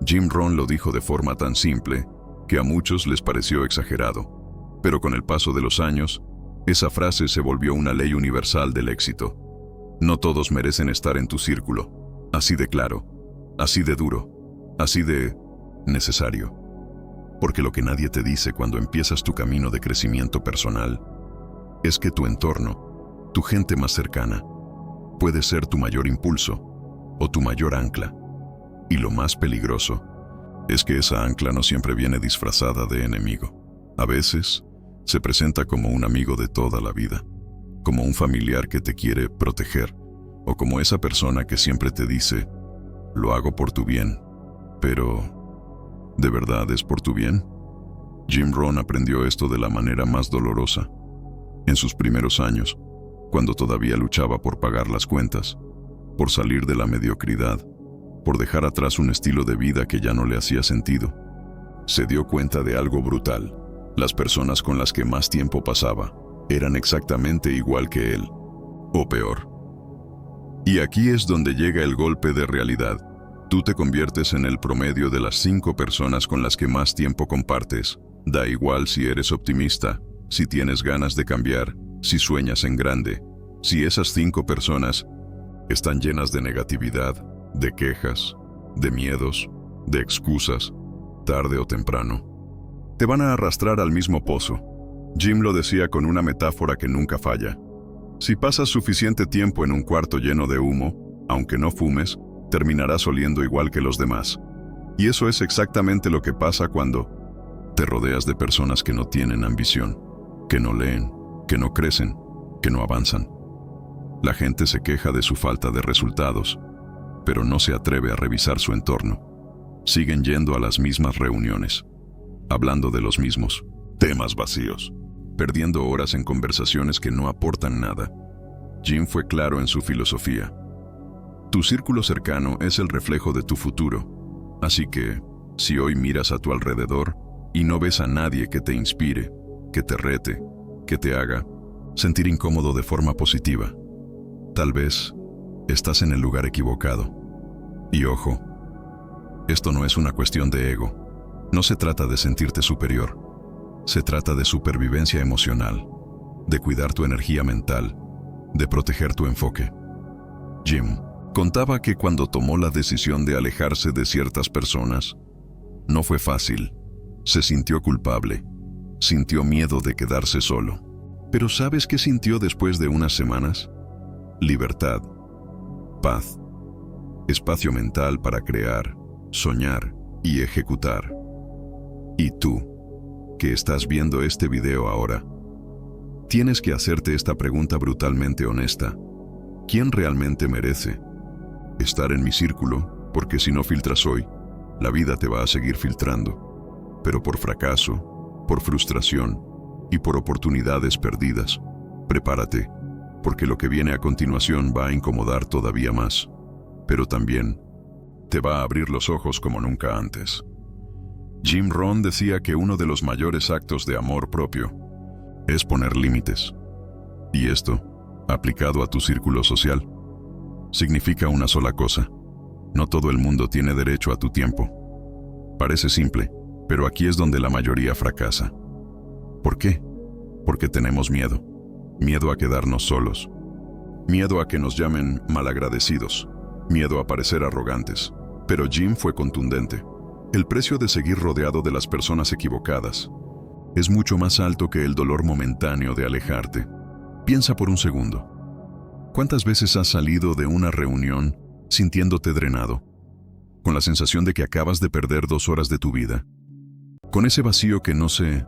Jim Rohn lo dijo de forma tan simple que a muchos les pareció exagerado, pero con el paso de los años, esa frase se volvió una ley universal del éxito. No todos merecen estar en tu círculo, así de claro, así de duro, así de necesario. Porque lo que nadie te dice cuando empiezas tu camino de crecimiento personal es que tu entorno, tu gente más cercana, puede ser tu mayor impulso o tu mayor ancla. Y lo más peligroso es que esa ancla no siempre viene disfrazada de enemigo. A veces se presenta como un amigo de toda la vida, como un familiar que te quiere proteger, o como esa persona que siempre te dice, lo hago por tu bien, pero ¿de verdad es por tu bien? Jim Rohn aprendió esto de la manera más dolorosa. En sus primeros años, cuando todavía luchaba por pagar las cuentas, por salir de la mediocridad, por dejar atrás un estilo de vida que ya no le hacía sentido, se dio cuenta de algo brutal. Las personas con las que más tiempo pasaba eran exactamente igual que él, o peor. Y aquí es donde llega el golpe de realidad. Tú te conviertes en el promedio de las 5 personas con las que más tiempo compartes. Da igual si eres optimista, si tienes ganas de cambiar, si sueñas en grande. Si esas 5 personas están llenas de negatividad, de quejas, de miedos, de excusas, tarde o temprano, te van a arrastrar al mismo pozo. Jim lo decía con una metáfora que nunca falla. Si pasas suficiente tiempo en un cuarto lleno de humo, aunque no fumes, terminarás oliendo igual que los demás. Y eso es exactamente lo que pasa cuando te rodeas de personas que no tienen ambición, que no leen, que no crecen, que no avanzan. La gente se queja de su falta de resultados, pero no se atreve a revisar su entorno. Siguen yendo a las mismas reuniones, hablando de los mismos temas vacíos, perdiendo horas en conversaciones que no aportan nada. Jim fue claro en su filosofía. Tu círculo cercano es el reflejo de tu futuro, así que, si hoy miras a tu alrededor y no ves a nadie que te inspire, que te rete, que te haga sentir incómodo de forma positiva, tal vez estás en el lugar equivocado. Y ojo, esto no es una cuestión de ego. No se trata de sentirte superior. Se trata de supervivencia emocional, de cuidar tu energía mental, de proteger tu enfoque. Jim contaba que cuando tomó la decisión de alejarse de ciertas personas, no fue fácil. Se sintió culpable, sintió miedo de quedarse solo. Pero ¿sabes qué sintió después de unas semanas? Libertad, paz, espacio mental para crear, soñar y ejecutar. Y tú, que estás viendo este video ahora, tienes que hacerte esta pregunta brutalmente honesta. ¿Quién realmente merece estar en mi círculo? Porque si no filtras hoy, la vida te va a seguir filtrando. Pero por fracaso, por frustración y por oportunidades perdidas. Prepárate, porque lo que viene a continuación va a incomodar todavía más, pero también te va a abrir los ojos como nunca antes. Jim Rohn decía que uno de los mayores actos de amor propio es poner límites. Y esto, aplicado a tu círculo social, significa una sola cosa. No todo el mundo tiene derecho a tu tiempo. Parece simple, pero aquí es donde la mayoría fracasa. ¿Por qué? Porque tenemos miedo. Miedo a quedarnos solos. Miedo a que nos llamen malagradecidos. Miedo a parecer arrogantes. Pero Jim fue contundente. El precio de seguir rodeado de las personas equivocadas es mucho más alto que el dolor momentáneo de alejarte. Piensa por un segundo. ¿Cuántas veces has salido de una reunión sintiéndote drenado, con la sensación de que acabas de perder 2 horas de tu vida, con ese vacío que no se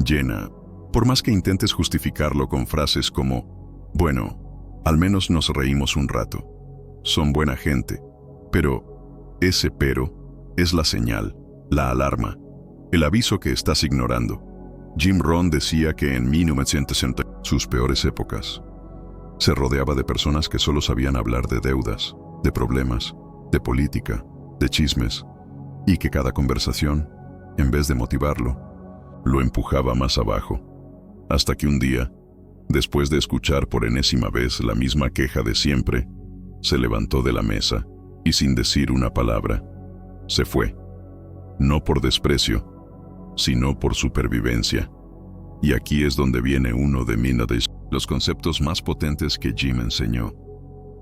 llena, por más que intentes justificarlo con frases como, bueno, al menos nos reímos un rato, son buena gente, pero ese pero es la señal, la alarma, el aviso que estás ignorando. Jim Rohn decía que en 1960, sus peores épocas, se rodeaba de personas que solo sabían hablar de deudas, de problemas, de política, de chismes, y que cada conversación, en vez de motivarlo, lo empujaba más abajo, hasta que un día, después de escuchar por enésima vez la misma queja de siempre, se levantó de la mesa y sin decir una palabra, se fue. No por desprecio, sino por supervivencia. Y aquí es donde viene uno de los conceptos más potentes que Jim enseñó.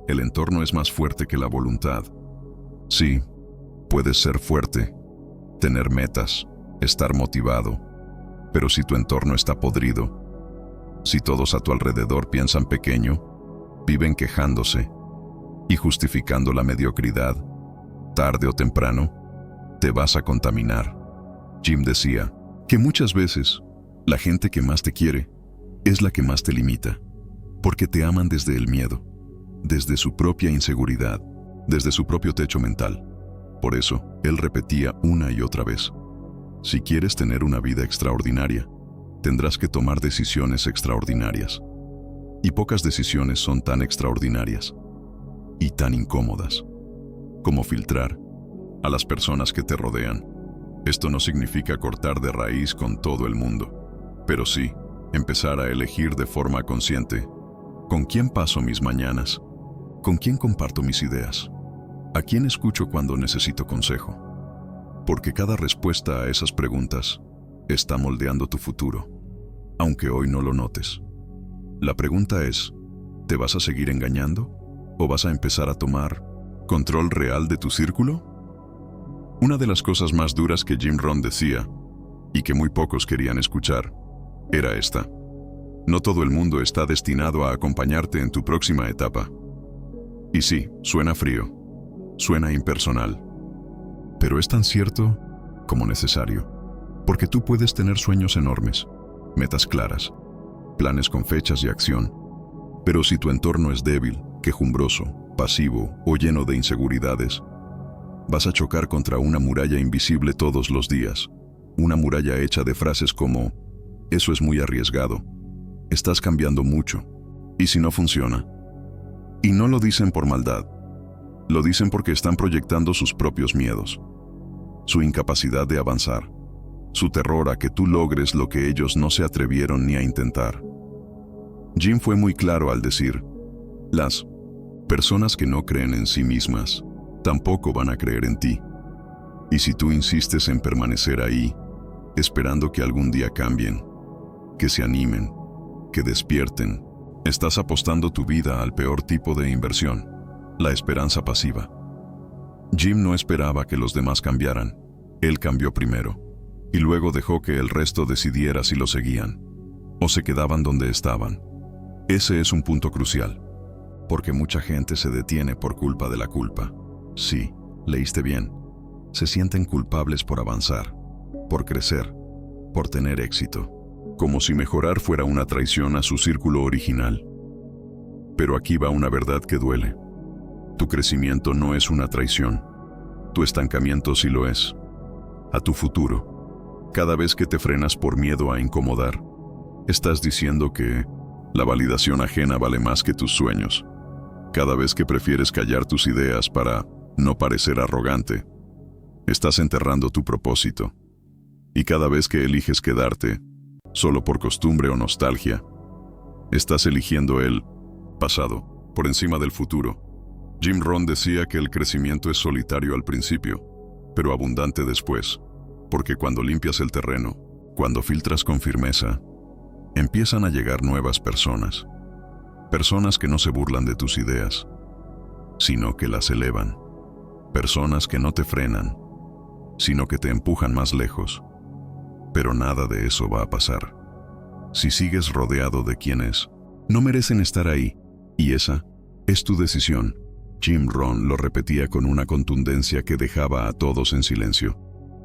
El entorno es más fuerte que la voluntad. Sí, puedes ser fuerte, tener metas, estar motivado, pero si tu entorno está podrido, si todos a tu alrededor piensan pequeño, viven quejándose y justificando la mediocridad, tarde o temprano, te vas a contaminar. Jim decía que muchas veces la gente que más te quiere es la que más te limita, porque te aman desde el miedo, desde su propia inseguridad, desde su propio techo mental. Por eso, él repetía una y otra vez: si quieres tener una vida extraordinaria, tendrás que tomar decisiones extraordinarias. Y pocas decisiones son tan extraordinarias y tan incómodas como filtrar a las personas que te rodean. Esto no significa cortar de raíz con todo el mundo, pero sí empezar a elegir de forma consciente con quién paso mis mañanas, con quién comparto mis ideas, a quién escucho cuando necesito consejo. Porque cada respuesta a esas preguntas está moldeando tu futuro, aunque hoy no lo notes. La pregunta es: ¿te vas a seguir engañando o vas a empezar a tomar control real de tu círculo? Una de las cosas más duras que Jim Rohn decía, y que muy pocos querían escuchar, era esta: no todo el mundo está destinado a acompañarte en tu próxima etapa. Y sí, suena frío, suena impersonal, pero es tan cierto como necesario, porque tú puedes tener sueños enormes, metas claras, planes con fechas y acción, pero si tu entorno es débil, quejumbroso, pasivo o lleno de inseguridades, vas a chocar contra una muralla invisible todos los días, una muralla hecha de frases como: eso es muy arriesgado, estás cambiando mucho, ¿y si no funciona? Y no lo dicen por maldad, lo dicen porque están proyectando sus propios miedos, su incapacidad de avanzar, su terror a que tú logres lo que ellos no se atrevieron ni a intentar. Jim fue muy claro al decir: las personas que no creen en sí mismas tampoco van a creer en ti. Y si tú insistes en permanecer ahí, esperando que algún día cambien, que se animen, que despierten, estás apostando tu vida al peor tipo de inversión, la esperanza pasiva. Jim no esperaba que los demás cambiaran, él cambió primero, y luego dejó que el resto decidiera si lo seguían, o se quedaban donde estaban. Ese es un punto crucial, porque mucha gente se detiene por culpa de la culpa. Sí, leíste bien, se sienten culpables por avanzar, por crecer, por tener éxito, como si mejorar fuera una traición a su círculo original. Pero aquí va una verdad que duele. Tu crecimiento no es una traición, tu estancamiento sí lo es. A tu futuro, cada vez que te frenas por miedo a incomodar, estás diciendo que la validación ajena vale más que tus sueños. Cada vez que prefieres callar tus ideas para no parecer arrogante, estás enterrando tu propósito. Y cada vez que eliges quedarte, solo por costumbre o nostalgia, estás eligiendo el pasado por encima del futuro. Jim Rohn decía que el crecimiento es solitario al principio, pero abundante después, porque cuando limpias el terreno, cuando filtras con firmeza, empiezan a llegar nuevas personas. Personas que no se burlan de tus ideas, sino que las elevan. Personas que no te frenan, sino que te empujan más lejos. Pero nada de eso va a pasar si sigues rodeado de quienes no merecen estar ahí, y esa es tu decisión. Jim Rohn lo repetía con una contundencia que dejaba a todos en silencio.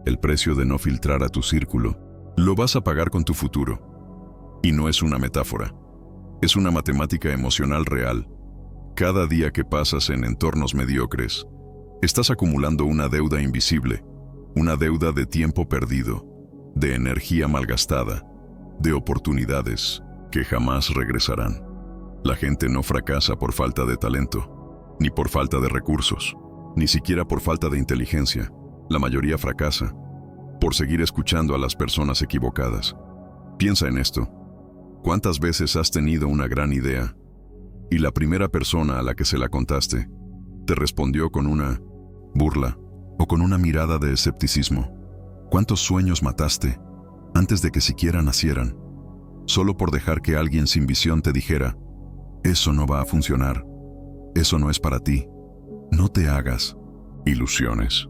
El precio de no filtrar a tu círculo lo vas a pagar con tu futuro. Y no es una metáfora, es una matemática emocional real. Cada día que pasas en entornos mediocres, estás acumulando una deuda invisible, una deuda de tiempo perdido, de energía malgastada, de oportunidades que jamás regresarán. La gente no fracasa por falta de talento, ni por falta de recursos, ni siquiera por falta de inteligencia. La mayoría fracasa por seguir escuchando a las personas equivocadas. Piensa en esto. ¿Cuántas veces has tenido una gran idea y la primera persona a la que se la contaste te respondió con una burla o con una mirada de escepticismo. ¿Cuántos sueños mataste antes de que siquiera nacieran? Solo por dejar que alguien sin visión te dijera, eso no va a funcionar, eso no es para ti, no te hagas ilusiones.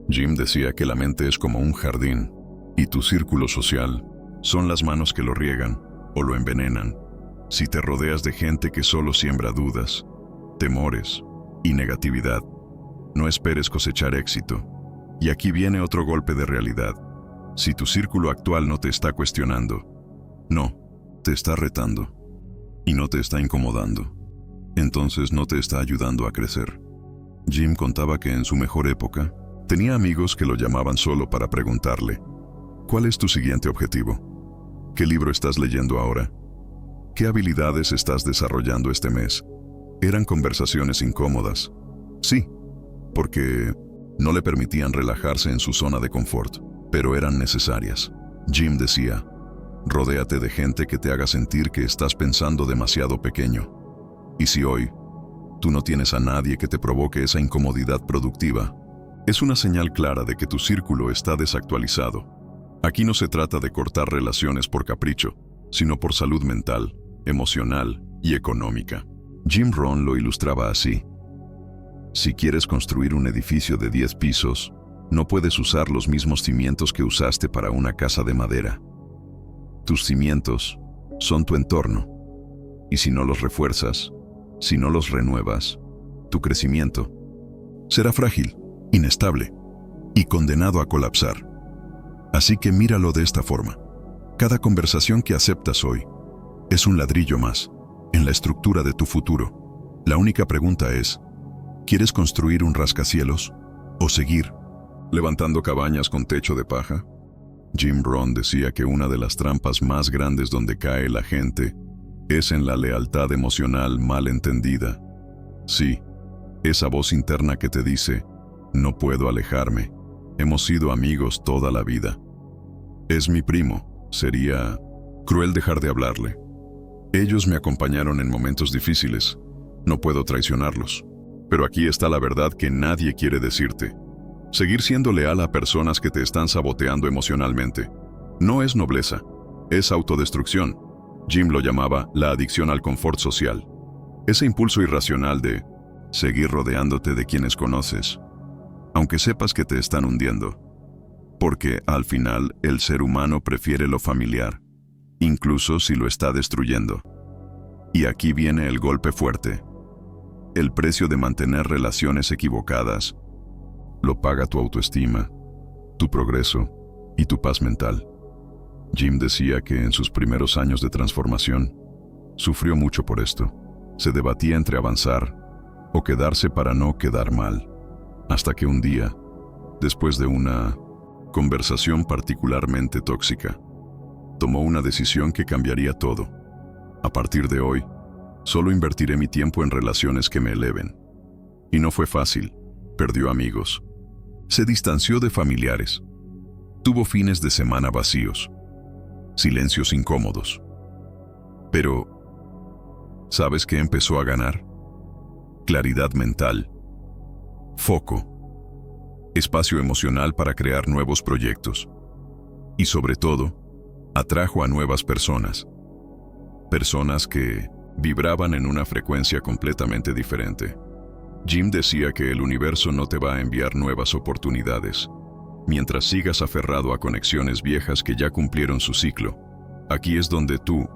Jim decía que la mente es como un jardín y tu círculo social son las manos que lo riegan o lo envenenan. Si te rodeas de gente que solo siembra dudas, temores y negatividad, no esperes cosechar éxito. Y aquí viene otro golpe de realidad. Si tu círculo actual no te está cuestionando, no, te está retando y no te está incomodando, entonces no te está ayudando a crecer. Jim contaba que en su mejor época tenía amigos que lo llamaban solo para preguntarle, ¿cuál es tu siguiente objetivo? ¿Qué libro estás leyendo ahora? ¿Qué habilidades estás desarrollando este mes? Eran conversaciones incómodas. Sí, porque no le permitían relajarse en su zona de confort, pero eran necesarias. Jim decía, rodéate de gente que te haga sentir que estás pensando demasiado pequeño. Y si hoy tú no tienes a nadie que te provoque esa incomodidad productiva, es una señal clara de que tu círculo está desactualizado. Aquí no se trata de cortar relaciones por capricho, sino por salud mental, emocional y económica. Jim Rohn lo ilustraba así. Si quieres construir un edificio de 10 pisos, no puedes usar los mismos cimientos que usaste para una casa de madera. Tus cimientos son tu entorno, y si no los refuerzas, si no los renuevas, tu crecimiento será frágil, inestable y condenado a colapsar. Así que míralo de esta forma. Cada conversación que aceptas hoy es un ladrillo más en la estructura de tu futuro. La única pregunta es, ¿quieres construir un rascacielos o seguir levantando cabañas con techo de paja? Jim Rohn decía que una de las trampas más grandes donde cae la gente es en la lealtad emocional mal entendida. Sí, esa voz interna que te dice, no puedo alejarme, hemos sido amigos toda la vida. Es mi primo, sería cruel dejar de hablarle. Ellos me acompañaron en momentos difíciles, no puedo traicionarlos. Pero aquí está la verdad que nadie quiere decirte. Seguir siendo leal a personas que te están saboteando emocionalmente no es nobleza, es autodestrucción. Jim lo llamaba la adicción al confort social. Ese impulso irracional de seguir rodeándote de quienes conoces, aunque sepas que te están hundiendo. Porque al final el ser humano prefiere lo familiar, incluso si lo está destruyendo. Y aquí viene el golpe fuerte. El precio de mantener relaciones equivocadas lo paga tu autoestima, tu progreso y tu paz mental. Jim decía que en sus primeros años de transformación sufrió mucho por esto. Se debatía entre avanzar o quedarse para no quedar mal, hasta que un día, después de una conversación particularmente tóxica, tomó una decisión que cambiaría todo. A partir de hoy, solo invertiré mi tiempo en relaciones que me eleven. Y no fue fácil. Perdió amigos. Se distanció de familiares. Tuvo fines de semana vacíos. Silencios incómodos. Pero, ¿sabes qué empezó a ganar? Claridad mental. Foco. Espacio emocional para crear nuevos proyectos. Y sobre todo, atrajo a nuevas personas. Personas que vibraban en una frecuencia completamente diferente. Jim decía que el universo no te va a enviar nuevas oportunidades mientras sigas aferrado a conexiones viejas que ya cumplieron su ciclo. Aquí es donde tú,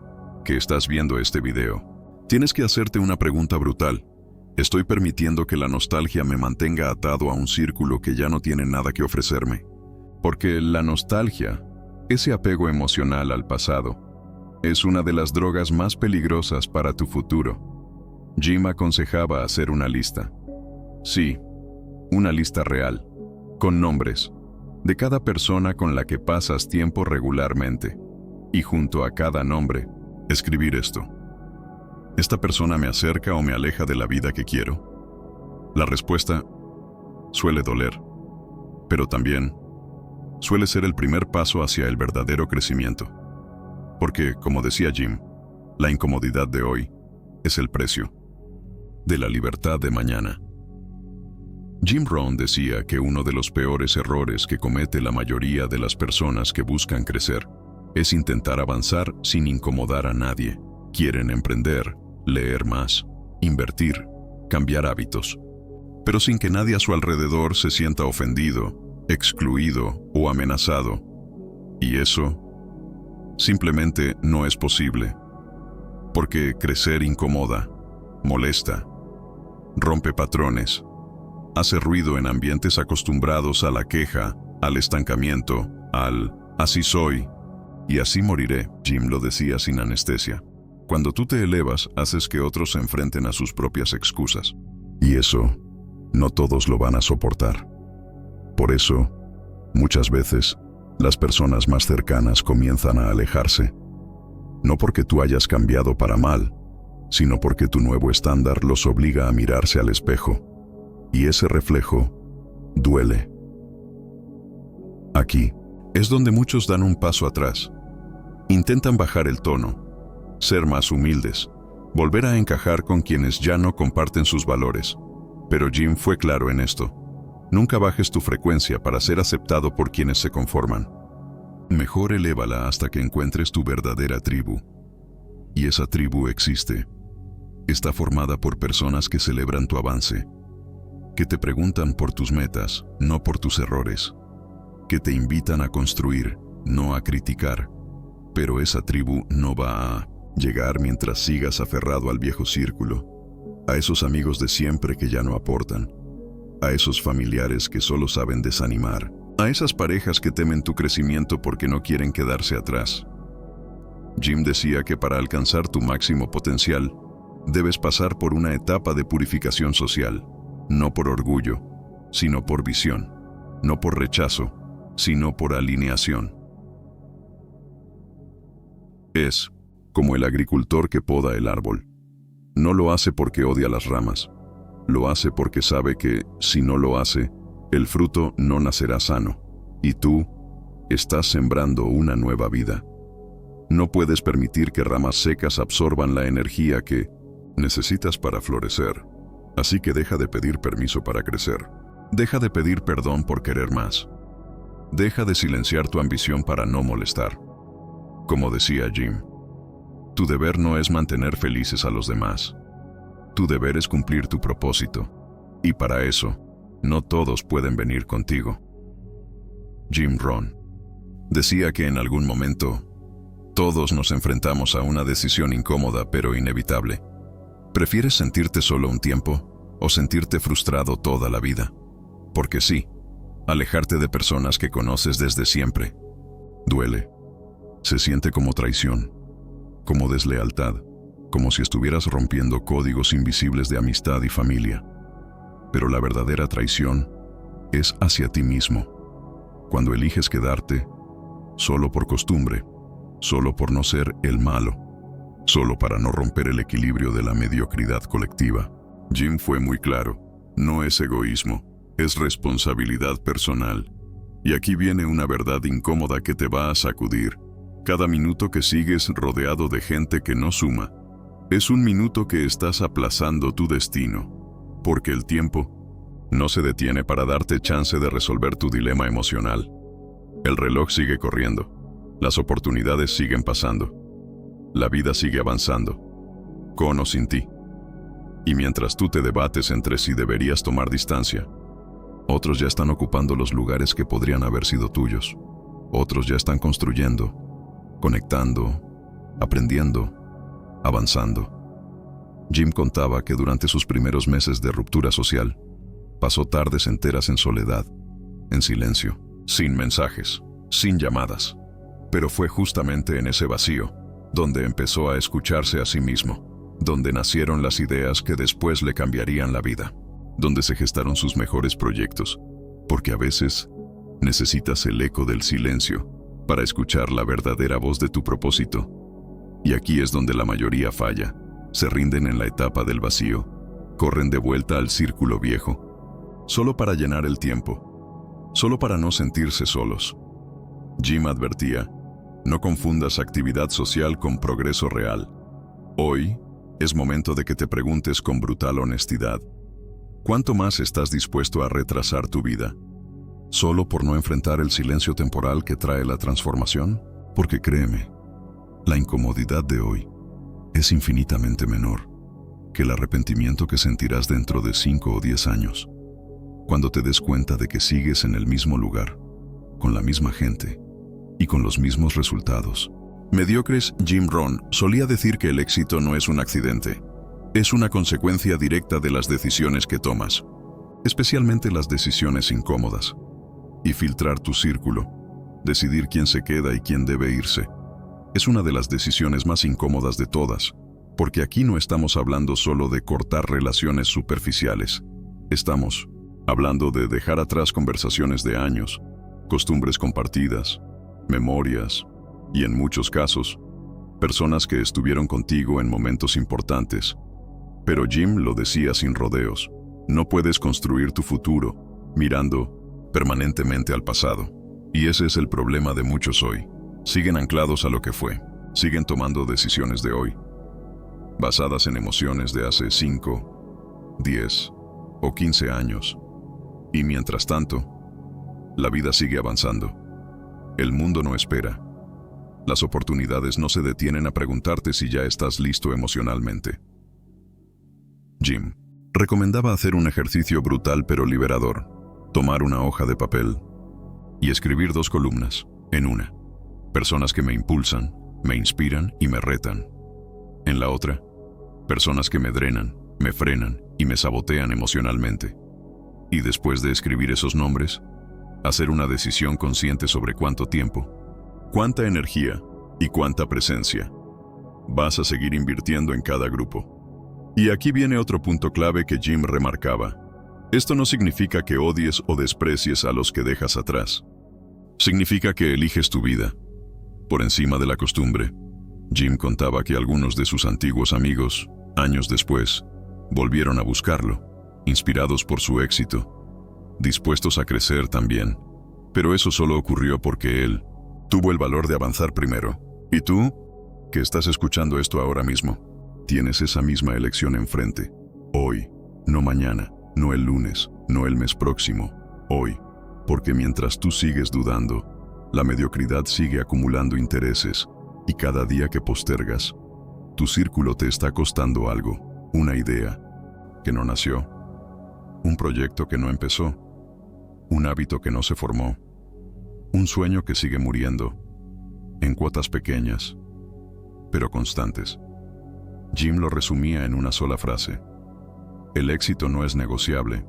que estás viendo este video, tienes que hacerte una pregunta brutal. ¿Estoy permitiendo que la nostalgia me mantenga atado a un círculo que ya no tiene nada que ofrecerme? Porque la nostalgia, ese apego emocional al pasado, es una de las drogas más peligrosas para tu futuro. Jim aconsejaba hacer una lista. Sí, una lista real, con nombres, de cada persona con la que pasas tiempo regularmente. Y junto a cada nombre, escribir esto. ¿Esta persona me acerca o me aleja de la vida que quiero? La respuesta suele doler, pero también suele ser el primer paso hacia el verdadero crecimiento. Porque, como decía Jim, la incomodidad de hoy es el precio de la libertad de mañana. Jim Rohn decía que uno de los peores errores que comete la mayoría de las personas que buscan crecer es intentar avanzar sin incomodar a nadie. Quieren emprender, leer más, invertir, cambiar hábitos, pero sin que nadie a su alrededor se sienta ofendido, excluido o amenazado. Y eso simplemente no es posible, porque crecer incomoda, molesta, rompe patrones, hace ruido en ambientes acostumbrados a la queja, al estancamiento, al "así soy" y "así moriré". Jim lo decía sin anestesia. Cuando tú te elevas, haces que otros se enfrenten a sus propias excusas. Y eso, no todos lo van a soportar. Por eso, muchas veces, las personas más cercanas comienzan a alejarse. No porque tú hayas cambiado para mal, sino porque tu nuevo estándar los obliga a mirarse al espejo. Y ese reflejo duele. Aquí es donde muchos dan un paso atrás. Intentan bajar el tono, ser más humildes, volver a encajar con quienes ya no comparten sus valores. Pero Jim fue claro en esto. Nunca bajes tu frecuencia para ser aceptado por quienes se conforman. Mejor elévala hasta que encuentres tu verdadera tribu. Y esa tribu existe. Está formada por personas que celebran tu avance, que te preguntan por tus metas, no por tus errores, que te invitan a construir, no a criticar. Pero esa tribu no va a llegar mientras sigas aferrado al viejo círculo, a esos amigos de siempre que ya no aportan, a esos familiares que solo saben desanimar, a esas parejas que temen tu crecimiento porque no quieren quedarse atrás. Jim decía que para alcanzar tu máximo potencial, debes pasar por una etapa de purificación social, no por orgullo, sino por visión, no por rechazo, sino por alineación. Es como el agricultor que poda el árbol. No lo hace porque odia las ramas, lo hace porque sabe que, si no lo hace, el fruto no nacerá sano, y tú estás sembrando una nueva vida. No puedes permitir que ramas secas absorban la energía que necesitas para florecer. Así que deja de pedir permiso para crecer. Deja de pedir perdón por querer más. Deja de silenciar tu ambición para no molestar. Como decía Jim, tu deber no es mantener felices a los demás. Tu deber es cumplir tu propósito. Y para eso, no todos pueden venir contigo. Jim Rohn decía que en algún momento, todos nos enfrentamos a una decisión incómoda pero inevitable. ¿Prefieres sentirte solo un tiempo o sentirte frustrado toda la vida? Porque sí, alejarte de personas que conoces desde siempre duele. Se siente como traición, como deslealtad, como si estuvieras rompiendo códigos invisibles de amistad y familia. Pero la verdadera traición es hacia ti mismo, cuando eliges quedarte solo por costumbre, solo por no ser el malo, solo para no romper el equilibrio de la mediocridad colectiva. Jim fue muy claro, no es egoísmo, es responsabilidad personal. Y aquí viene una verdad incómoda que te va a sacudir. Cada minuto que sigues rodeado de gente que no suma, es un minuto que estás aplazando tu destino, porque el tiempo no se detiene para darte chance de resolver tu dilema emocional. El reloj sigue corriendo, las oportunidades siguen pasando. La vida sigue avanzando, con o sin ti. Y mientras tú te debates entre si deberías tomar distancia, otros ya están ocupando los lugares que podrían haber sido tuyos. Otros ya están construyendo, conectando, aprendiendo, avanzando. Jim contaba que durante sus primeros meses de ruptura social, pasó tardes enteras en soledad, en silencio, sin mensajes, sin llamadas. Pero fue justamente en ese vacío donde empezó a escucharse a sí mismo, donde nacieron las ideas que después le cambiarían la vida, donde se gestaron sus mejores proyectos, porque a veces necesitas el eco del silencio para escuchar la verdadera voz de tu propósito. Y aquí es donde la mayoría falla, se rinden en la etapa del vacío, corren de vuelta al círculo viejo, solo para llenar el tiempo, solo para no sentirse solos. Jim advertía, no confundas actividad social con progreso real. Hoy es momento de que te preguntes con brutal honestidad, ¿Cuánto más estás dispuesto a retrasar tu vida? ¿Solo por no enfrentar el silencio temporal que trae la transformación? Porque créeme, la incomodidad de hoy es infinitamente menor que el arrepentimiento que sentirás dentro de 5 o 10 años, cuando te des cuenta de que sigues en el mismo lugar, con la misma gente y con los mismos resultados. Mediocres Jim Rohn solía decir que el éxito no es un accidente, es una consecuencia directa de las decisiones que tomas, especialmente las decisiones incómodas. Y filtrar tu círculo, decidir quién se queda y quién debe irse, es una de las decisiones más incómodas de todas, porque aquí no estamos hablando solo de cortar relaciones superficiales. Estamos hablando de dejar atrás conversaciones de años, costumbres compartidas, memorias y, en muchos casos, personas que estuvieron contigo en momentos importantes. Pero Jim lo decía sin rodeos: no puedes construir tu futuro mirando permanentemente al pasado. Y ese es el problema de muchos hoy. Siguen anclados a lo que fue, siguen tomando decisiones de hoy, basadas en emociones de hace 5, 10 o 15 años. Y mientras tanto, la vida sigue avanzando. El mundo no espera. Las oportunidades no se detienen a preguntarte si ya estás listo emocionalmente. Jim recomendaba hacer un ejercicio brutal pero liberador: tomar una hoja de papel y escribir 2 columnas. En una, personas que me impulsan, me inspiran y me retan. En la otra, personas que me drenan, me frenan y me sabotean emocionalmente. Y después de escribir esos nombres, hacer una decisión consciente sobre cuánto tiempo, cuánta energía y cuánta presencia vas a seguir invirtiendo en cada grupo. Y aquí viene otro punto clave que Jim remarcaba: esto no significa que odies o desprecies a los que dejas atrás. Significa que eliges tu vida por encima de la costumbre. Jim contaba que algunos de sus antiguos amigos, años después, volvieron a buscarlo, inspirados por su éxito, dispuestos a crecer también. Pero eso solo ocurrió porque él tuvo el valor de avanzar primero. Y tú, que estás escuchando esto ahora mismo, tienes esa misma elección enfrente. Hoy, no mañana, no el lunes, no el mes próximo, hoy. Porque mientras tú sigues dudando, la mediocridad sigue acumulando intereses, y cada día que postergas, tu círculo te está costando algo: una idea que no nació, un proyecto que no empezó, un hábito que no se formó, un sueño que sigue muriendo, en cuotas pequeñas, pero constantes. Jim lo resumía en una sola frase: el éxito no es negociable,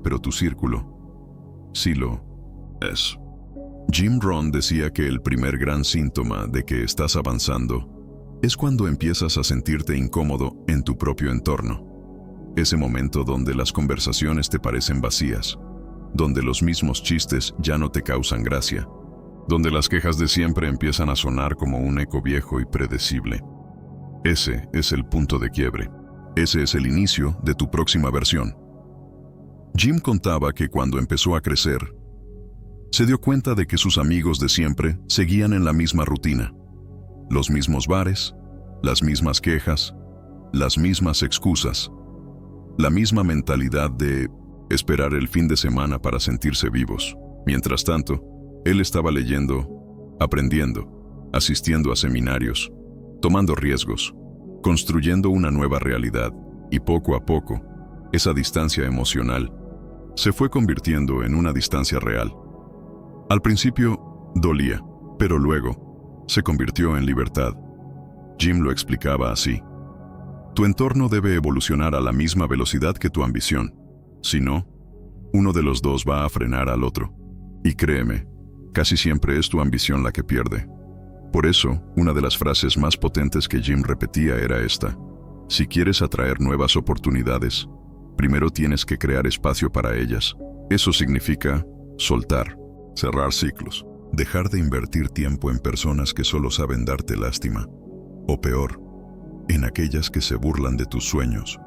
pero tu círculo sí lo es. Jim Rohn decía que el primer gran síntoma de que estás avanzando es cuando empiezas a sentirte incómodo en tu propio entorno. Ese momento donde las conversaciones te parecen vacías, donde los mismos chistes ya no te causan gracia, donde las quejas de siempre empiezan a sonar como un eco viejo y predecible. Ese es el punto de quiebre. Ese es el inicio de tu próxima versión. Jim contaba que cuando empezó a crecer, se dio cuenta de que sus amigos de siempre seguían en la misma rutina. Los mismos bares, las mismas quejas, las mismas excusas, la misma mentalidad de esperar el fin de semana para sentirse vivos. Mientras tanto, él estaba leyendo, aprendiendo, asistiendo a seminarios, tomando riesgos, construyendo una nueva realidad, y poco a poco, esa distancia emocional se fue convirtiendo en una distancia real. Al principio dolía, pero luego se convirtió en libertad. Jim lo explicaba así: tu entorno debe evolucionar a la misma velocidad que tu ambición. Si no, uno de los dos va a frenar al otro. Y créeme, casi siempre es tu ambición la que pierde. Por eso, una de las frases más potentes que Jim repetía era esta: si quieres atraer nuevas oportunidades, primero tienes que crear espacio para ellas. Eso significa soltar, cerrar ciclos, dejar de invertir tiempo en personas que solo saben darte lástima, o peor, en aquellas que se burlan de tus sueños,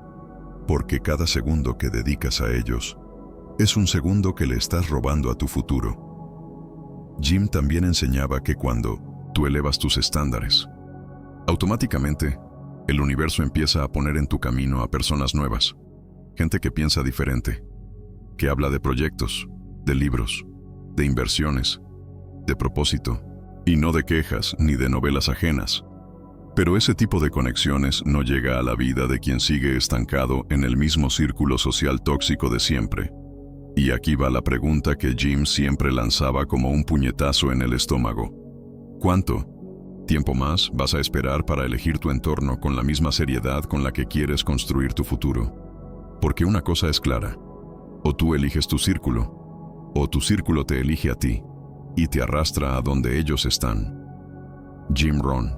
porque cada segundo que dedicas a ellos es un segundo que le estás robando a tu futuro. Jim también enseñaba que cuando tú elevas tus estándares, automáticamente el universo empieza a poner en tu camino a personas nuevas, gente que piensa diferente, que habla de proyectos, de libros, de inversiones, de propósito, y no de quejas ni de novelas ajenas. Pero ese tipo de conexiones no llega a la vida de quien sigue estancado en el mismo círculo social tóxico de siempre. Y aquí va la pregunta que Jim siempre lanzaba como un puñetazo en el estómago. ¿Cuánto tiempo más vas a esperar para elegir tu entorno con la misma seriedad con la que quieres construir tu futuro? Porque una cosa es clara: o tú eliges tu círculo, o tu círculo te elige a ti y te arrastra a donde ellos están. Jim Rohn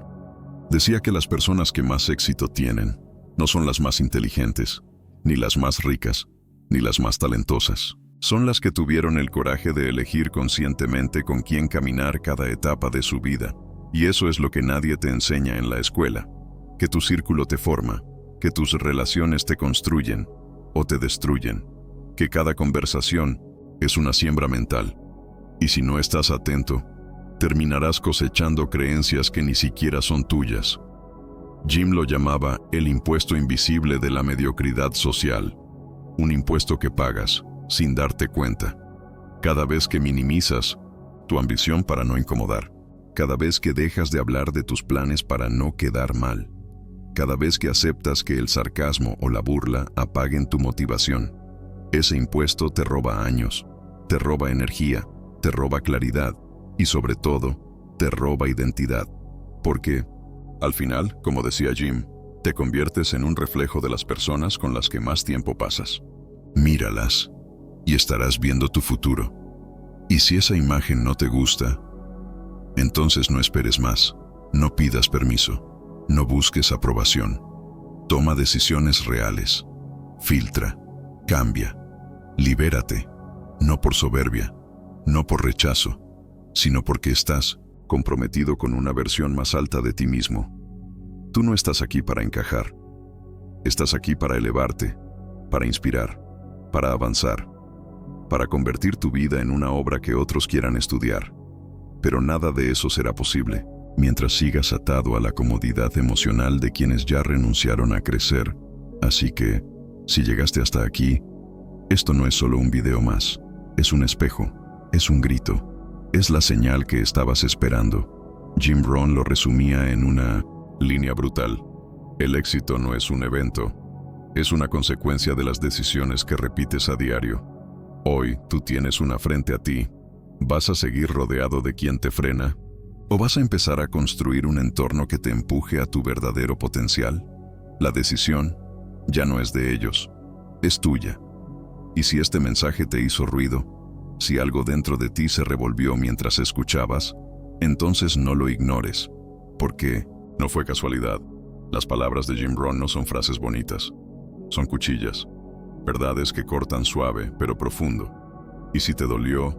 decía que las personas que más éxito tienen no son las más inteligentes, ni las más ricas, ni las más talentosas. Son las que tuvieron el coraje de elegir conscientemente con quién caminar cada etapa de su vida. Y eso es lo que nadie te enseña en la escuela: que tu círculo te forma, que tus relaciones te construyen o te destruyen, que cada conversación es una siembra mental. Y si no estás atento, terminarás cosechando creencias que ni siquiera son tuyas. Jim lo llamaba el impuesto invisible de la mediocridad social, un impuesto que pagas sin darte cuenta. Cada vez que minimizas tu ambición para no incomodar, cada vez que dejas de hablar de tus planes para no quedar mal, cada vez que aceptas que el sarcasmo o la burla apaguen tu motivación, ese impuesto te roba años, te roba energía, te roba claridad y sobre todo, te roba identidad. Porque, al final, como decía Jim, te conviertes en un reflejo de las personas con las que más tiempo pasas. Míralas y estarás viendo tu futuro. Y si esa imagen no te gusta, entonces no esperes más, no pidas permiso, no busques aprobación. Toma decisiones reales, filtra, cambia, libérate, no por soberbia, no por rechazo, sino porque estás comprometido con una versión más alta de ti mismo. Tú no estás aquí para encajar, estás aquí para elevarte, para inspirar, para avanzar, para convertir tu vida en una obra que otros quieran estudiar. Pero nada de eso será posible mientras sigas atado a la comodidad emocional de quienes ya renunciaron a crecer. Así que, si llegaste hasta aquí, esto no es solo un video más, es un espejo, es un grito, es la señal que estabas esperando. Jim Rohn lo resumía en una línea brutal: el éxito no es un evento, es una consecuencia de las decisiones que repites a diario. Hoy tú tienes una frente a ti. ¿Vas a seguir rodeado de quien te frena? ¿O vas a empezar a construir un entorno que te empuje a tu verdadero potencial? La decisión ya no es de ellos, es tuya. Y si este mensaje te hizo ruido, si algo dentro de ti se revolvió mientras escuchabas, entonces no lo ignores, porque no fue casualidad. Las palabras de Jim Rohn no son frases bonitas, son cuchillas, verdades que cortan suave pero profundo. Y si te dolió,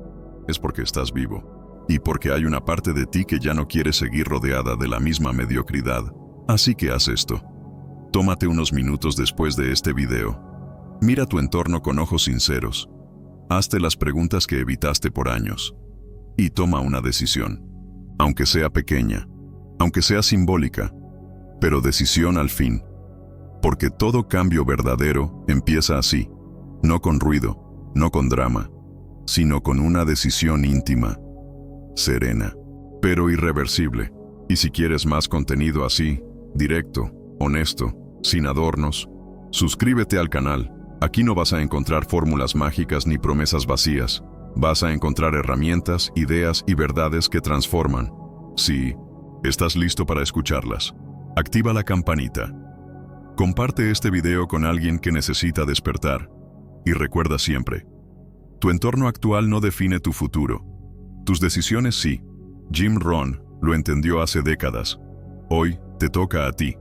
es porque estás vivo, y porque hay una parte de ti que ya no quiere seguir rodeada de la misma mediocridad. Así que haz esto. Tómate unos minutos después de este video. Mira tu entorno con ojos sinceros. Hazte las preguntas que evitaste por años. Y toma una decisión. Aunque sea pequeña, aunque sea simbólica, pero decisión al fin. Porque todo cambio verdadero empieza así. No con ruido, no con drama, sino con una decisión íntima, serena, pero irreversible. Y si quieres más contenido así, directo, honesto, sin adornos, suscríbete al canal. Aquí no vas a encontrar fórmulas mágicas ni promesas vacías. Vas a encontrar herramientas, ideas y verdades que transforman. Sí, estás listo para escucharlas. Activa la campanita. Comparte este video con alguien que necesita despertar. Y recuerda siempre: tu entorno actual no define tu futuro. Tus decisiones sí. Jim Rohn lo entendió hace décadas. Hoy te toca a ti.